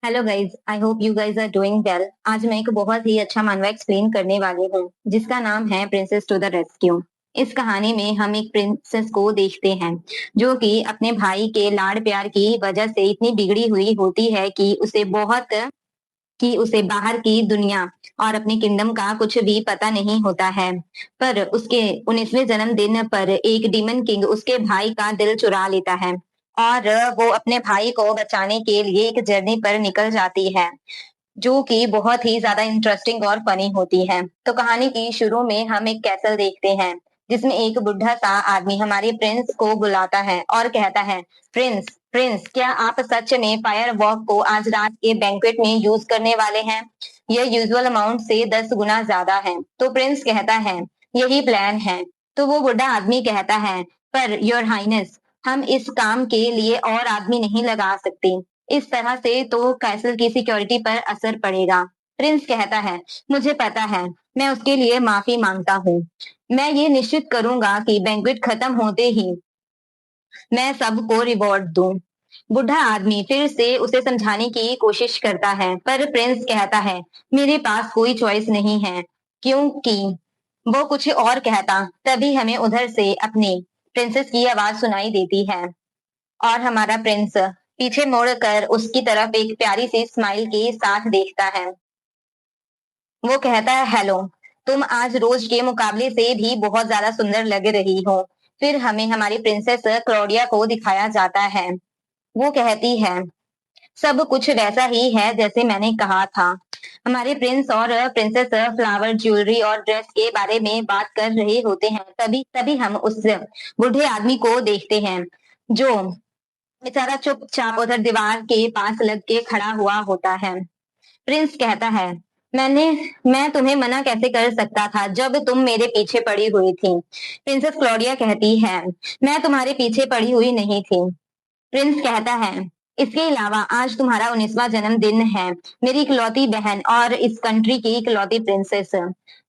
Hello guys, I hope you guys are doing well. आज मैं एक बहुत ही अच्छा मानवा एक्सप्लेन करने वाली हूँ जिसका नाम है प्रिंसेस टू द रेस्क्यू। इस कहानी में हम एक प्रिंसेस को देखते हैं जो कि अपने भाई के लाड़ प्यार की वजह से इतनी बिगड़ी हुई होती है कि उसे बाहर की दुनिया और अपने किंगडम का कुछ भी पता नहीं होता है। पर उसके 19वें जन्मदिन पर एक डीमन किंग उसके भाई का दिल चुरा लेता है और वो अपने भाई को बचाने के लिए एक जर्नी पर निकल जाती है जो कि बहुत ही ज्यादा इंटरेस्टिंग और फनी होती है। तो कहानी की शुरू में हम एक कैसल देखते हैं जिसमें एक बुढ़ा सा आदमी हमारे प्रिंस को बुलाता है और कहता है, प्रिंस प्रिंस क्या आप सच में फायर वॉक को आज रात के बैंक्वेट में यूज करने वाले हैं? यह यूजुअल अमाउंट से 10 गुना ज्यादा है। तो प्रिंस कहता है, यही प्लान है। तो वो बुढ़ा आदमी कहता है, पर योर हाइनेस, हम इस काम के लिए और आदमी नहीं लगा सकते। इस तरह से तो कैसल की सिक्योरिटी पर असर पड़ेगा। प्रिंस कहता है, मुझे पता है, मैं उसके लिए माफी मांगता हूँ। मैं ये निश्चित करूंगा कि बैंक्वेट खत्म होते ही मैं सबको रिवॉर्ड दूं। बुढ़ा आदमी फिर से उसे समझाने की कोशिश करता है पर प्रिंस कहता है, मेरे पास कोई चॉइस नहीं है। क्योंकि वो कुछ और कहता तभी हमें उधर से अपनी प्रिंसेस की आवाज सुनाई देती है और हमारा प्रिंस पीछे मुड़कर उसकी तरफ एक प्यारी सी स्माइल के साथ देखता है। वो कहता है, हेलो, तुम आज रोज के मुकाबले से भी बहुत ज्यादा सुंदर लग रही हो। फिर हमें हमारी प्रिंसेस क्लोडिया को दिखाया जाता है। वो कहती है, सब कुछ वैसा ही है जैसे मैंने कहा था। हमारे प्रिंस और प्रिंसेस फ्लावर ज्वेलरी और ड्रेस के बारे में बात कर रहे होते हैं तभी तभी हम उस बूढ़े आदमी को देखते हैं जो बेचारा चुपचाप उधर दीवार के पास लग के खड़ा हुआ होता है। प्रिंस कहता है, मैंने मैं तुम्हें मना कैसे कर सकता था जब तुम मेरे पीछे पड़ी हुई थी? प्रिंसेस क्लॉडिया कहती है, मैं तुम्हारे पीछे पड़ी हुई नहीं थी। प्रिंस कहता है, इसके अलावा आज तुम्हारा 19वां जन्मदिन है, मेरी इकलौती बहन और इस कंट्री की इकलौती प्रिंसेस।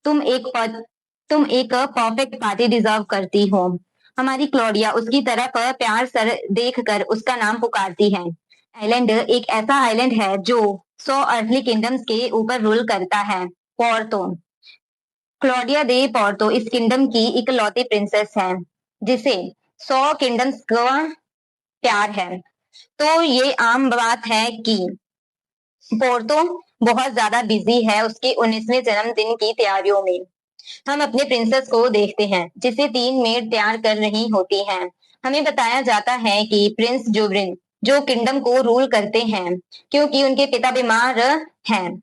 तुम एक प- तुम एक परफेक्ट पार्टी डिजर्व करती हो। हमारी क्लॉडिया उसकी तरफ प्यार सर देखकर उसका नाम पुकारती है। आइलैंड एक ऐसा आइलैंड है जो 100 अर्थली किंगडम्स के ऊपर रूल करता है। पोर्तो क्लॉडिया दे पोर्तो इस किंगडम की इकलौती प्रिंसेस है जिसे 100 किंगडम्स का प्यार है। तो ये आम बात है कि पोर्तो बहुत ज्यादा बिजी है उसके 19वें जन्मदिन की तैयारियों में। हम अपने प्रिंसेस को देखते हैं जिसे 3 मेड तैयार कर रही होती हैं। हमें बताया जाता है कि प्रिंस जुबरिन जो किंगडम को रूल करते हैं क्योंकि उनके पिता बीमार हैं,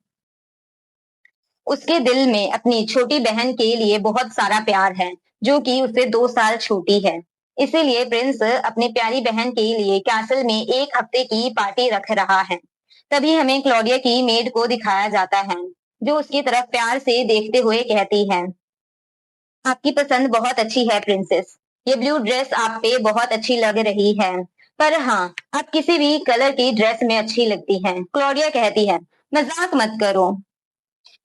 उसके दिल में अपनी छोटी बहन के लिए बहुत सारा प्यार है जो कि उससे 2 साल छोटी है। इसीलिए प्रिंस अपनी प्यारी बहन के लिए कैसल में एक हफ्ते की पार्टी रख रहा है। तभी हमें क्लॉडिया की मेड को दिखाया जाता है जो उसकी तरफ प्यार से देखते हुए कहती है, आपकी पसंद बहुत अच्छी है प्रिंसेस। ये ब्लू ड्रेस आप पे बहुत अच्छी लग रही है। पर हाँ, आप किसी भी कलर की ड्रेस में अच्छी लगती हैं। क्लॉडिया कहती है, मजाक मत करो,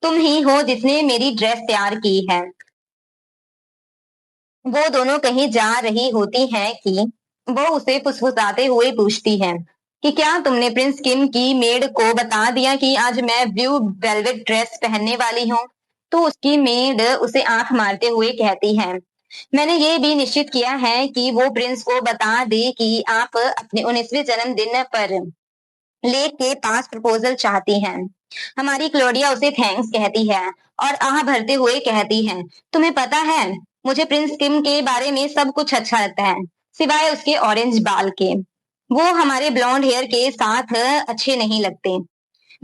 तुम ही हो जिसने मेरी ड्रेस तैयार की है। वो दोनों कहीं जा रही होती हैं कि वो उसे फुसफुसाते हुए पूछती है कि क्या तुमने प्रिंस किम की मेड को बता दिया कि आज मैं ब्लू वेलवेट ड्रेस पहनने वाली हूँ? तो उसकी मेड उसे आंख मारते हुए कहती है, मैंने ये भी निश्चित किया है कि वो प्रिंस को बता दे कि आप अपने 19वें जन्मदिन पर लेक के पास प्रपोजल चाहती हैं। हमारी क्लोडिया उसे थैंक्स कहती है और आह भरते हुए कहती है, तुम्हें पता है, मुझे प्रिंस किम के बारे में सब कुछ अच्छा लगता है सिवाय उसके ऑरेंज बाल के। वो हमारे ब्लॉन्ड हेयर के साथ अच्छे नहीं लगते।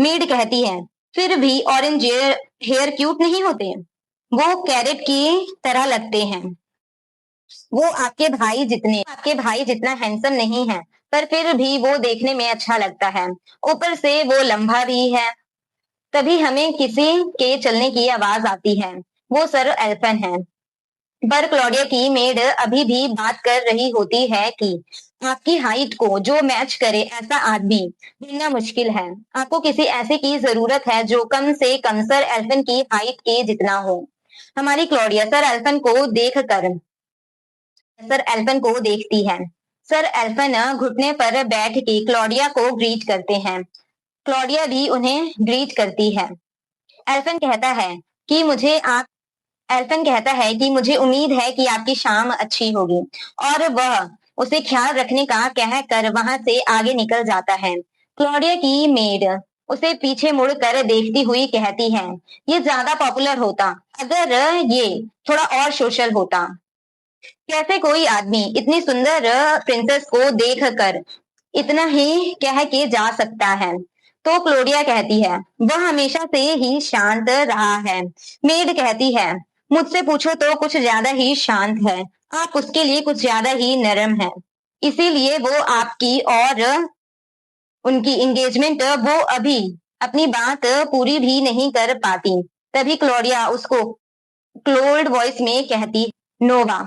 मेड कहती है, फिर भी ऑरेंज हेयर क्यूट नहीं होते? वो कैरेट की तरह लगते हैं। वो आपके भाई जितना हैंडसम नहीं है, पर फिर भी वो देखने में अच्छा लगता है। ऊपर से वो लंबा भी है। तभी हमें किसी के चलने की आवाज आती है। वो सर एल्फन है। पर क्लॉडिया की मेड अभी भी बात कर रही होती है कि आपकी हाइट को जो मैच करे ऐसा आदमी ढूंढना मुश्किल है। आपको किसी ऐसे की जरूरत है जो कम से कम सर एल्फन की हाइट के जितना हो। हमारी क्लॉडिया सर एल्फन को देखकर सर एल्फन को देखती है। सर एल्फन घुटने पर बैठ के क्लॉडिया को ग्रीट करते हैं। क्लॉडिया भी उन्हें ग्रीट करती है। एल्फन कहता है कि मुझे आप एल्फन कहता है कि मुझे उम्मीद है कि आपकी शाम अच्छी होगी, और वह उसे ख्याल रखने का कहकर वहां से आगे निकल जाता है। क्लॉडिया की मेड उसे पीछे मुड़कर देखती हुई कहती है, ये ज्यादा पॉपुलर होता अगर ये थोड़ा और सोशल होता। कैसे कोई आदमी इतनी सुंदर प्रिंसेस को देखकर इतना ही कह के जा सकता है? तो क्लोडिया कहती है, वह हमेशा से ही शांत रहा है। मेड कहती है, मुझसे पूछो तो कुछ ज्यादा ही शांत है। आप उसके लिए कुछ ज्यादा ही नरम है, इसीलिए वो आपकी और उनकी एंगेजमेंट वो अभी अपनी बात पूरी भी नहीं कर पाती। तभी क्लोडिया उसको क्लोल्ड वॉइस में कहती, नोवा।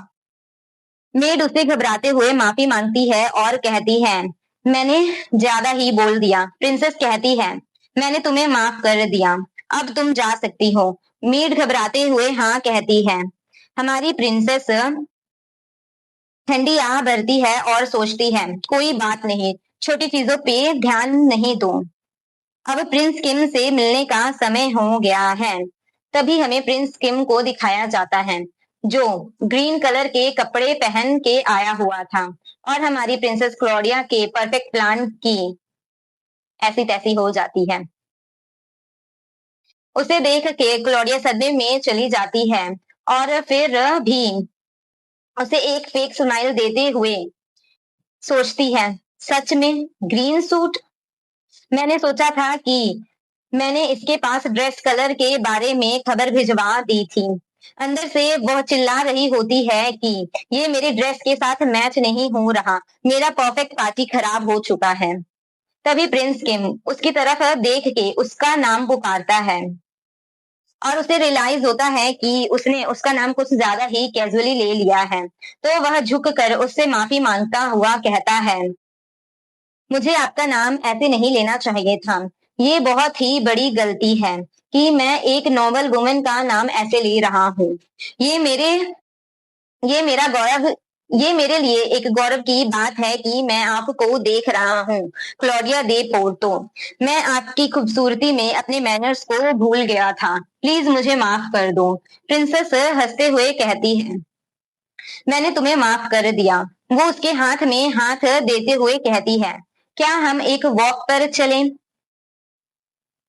मेड उसे घबराते हुए माफी मांगती है और कहती है, मैंने ज्यादा ही बोल दिया। प्रिंसेस कहती है, मैंने तुम्हें माफ कर दिया, अब तुम जा सकती हो। मेड घबराते हुए हाँ कहती है। हमारी प्रिंसेस ठंडी आह भरती है और सोचती है, कोई बात नहीं, छोटी चीजों पे ध्यान नहीं दो। अब प्रिंस किम से मिलने का समय हो गया है। तभी हमें प्रिंस किम को दिखाया जाता है, जो ग्रीन कलर के कपड़े पहन के आया हुआ था, और हमारी प्रिंसेस क्लॉडिया के परफेक्ट प्लान की ऐसी तैसी हो जाती है। उसे देख के क्लॉडिया सदमे में चली जाती है, और फिर भी उसे एक फेक स्माइल देते हुए सोचती है, सच में ग्रीन सूट। मैंने सोचा था कि मैंने इसके पास ड्रेस कलर के बारे में खबर भिजवा दी थी। अंदर से वह चिल्ला रही होती है कि ये मेरे ड्रेस के साथ मैच नहीं हो रहा, मेरा परफेक्ट पार्टी खराब हो चुका है। तभी प्रिंस किम उसकी तरफ देख के उसका नाम पुकारता है, और उसे रियलाइज होता है कि उसने उसका नाम कुछ ज्यादा ही कैजुअली ले लिया है। तो वह झुक कर उससे माफी मांगता हुआ कहता है, मुझे आपका नाम ऐसे नहीं लेना चाहिए था। ये बहुत ही बड़ी गलती है कि मैं एक नॉबल वुमन का नाम ऐसे ले रहा हूँ। ये मेरे ये मेरा गौरव ये मेरे लिए एक गौरव की बात है कि मैं आपको देख रहा हूँ, क्लॉडिया दे पोर्तो। मैं आपकी खूबसूरती में अपने मैनर्स को भूल गया था, प्लीज मुझे माफ कर दो। प्रिंसेस हंसते हुए कहती है, मैंने तुम्हें माफ कर दिया। वो उसके हाथ में हाथ देते हुए कहती है, क्या हम एक वॉक पर चलें?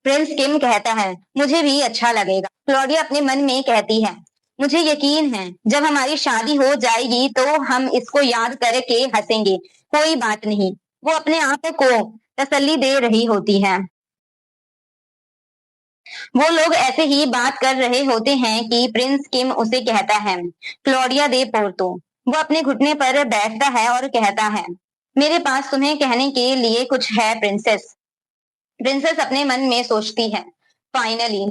प्रिंस किम कहता है, मुझे भी अच्छा लगेगा। क्लॉडिया अपने मन में कहती है, मुझे यकीन है जब हमारी शादी हो जाएगी तो हम इसको याद करके हंसेंगे। कोई बात नहीं। वो अपने आप को तसल्ली दे रही होती है। वो लोग ऐसे ही बात कर रहे होते हैं कि प्रिंस किम उसे कहता है, क्लॉडिया दे पोर्तो। वो अपने घुटने पर बैठता है और कहता है, मेरे पास तुम्हें कहने के लिए कुछ है प्रिंसेस। प्रिंसेस अपने मन में सोचती है, फाइनली,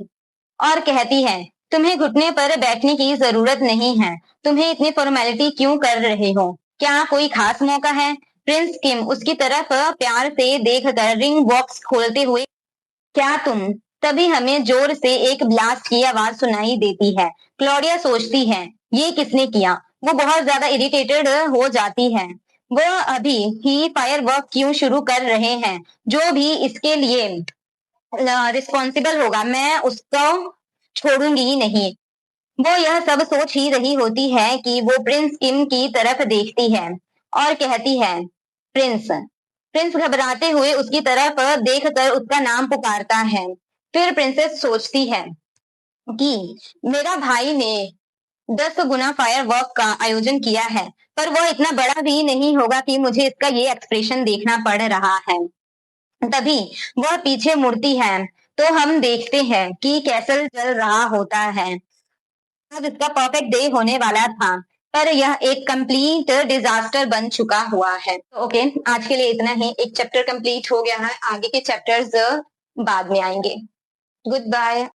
और कहती है, तुम्हें घुटने पर बैठने की जरूरत नहीं है। तुम्हें इतनी फॉर्मेलिटी क्यों कर रहे हो? क्या कोई खास मौका है? प्रिंस किम उसकी तरफ प्यार से देखकर रिंग बॉक्स खोलते हुए, क्या तुम? तभी हमें जोर से एक ब्लास्ट की आवाज सुनाई देती है। क्लॉडिया सोचती है, ये किसने किया? वो बहुत ज्यादा इरिटेटेड हो जाती है। वो अभी ही फायरवर्क क्यों शुरू कर रहे हैं? जो भी इसके लिए रिस्पॉन्सिबल होगा, मैं उसको छोड़ूंगी नहीं। वो यह सब सोच ही रही होती है कि वो प्रिंस किम की तरफ देखती है और कहती है, प्रिंस। प्रिंस घबराते हुए उसकी तरफ देखकर उसका नाम पुकारता है। फिर प्रिंसेस सोचती है कि मेरा भाई ने 10 गुना फायरवर्क का आयोजन किया है, पर वह इतना बड़ा भी नहीं होगा कि मुझे इसका ये एक्सप्रेशन देखना पड़ रहा है। तभी वह पीछे मुड़ती है, तो हम देखते हैं कि कैसल चल रहा होता है। अब इसका परफेक्ट डे होने वाला था, पर यह एक कंप्लीट डिजास्टर बन चुका हुआ है। ओके, आज के लिए इतना ही। एक चैप्टर कंप्लीट हो गया है, आगे के चैप्टर्स बाद में आएंगे। Good bye.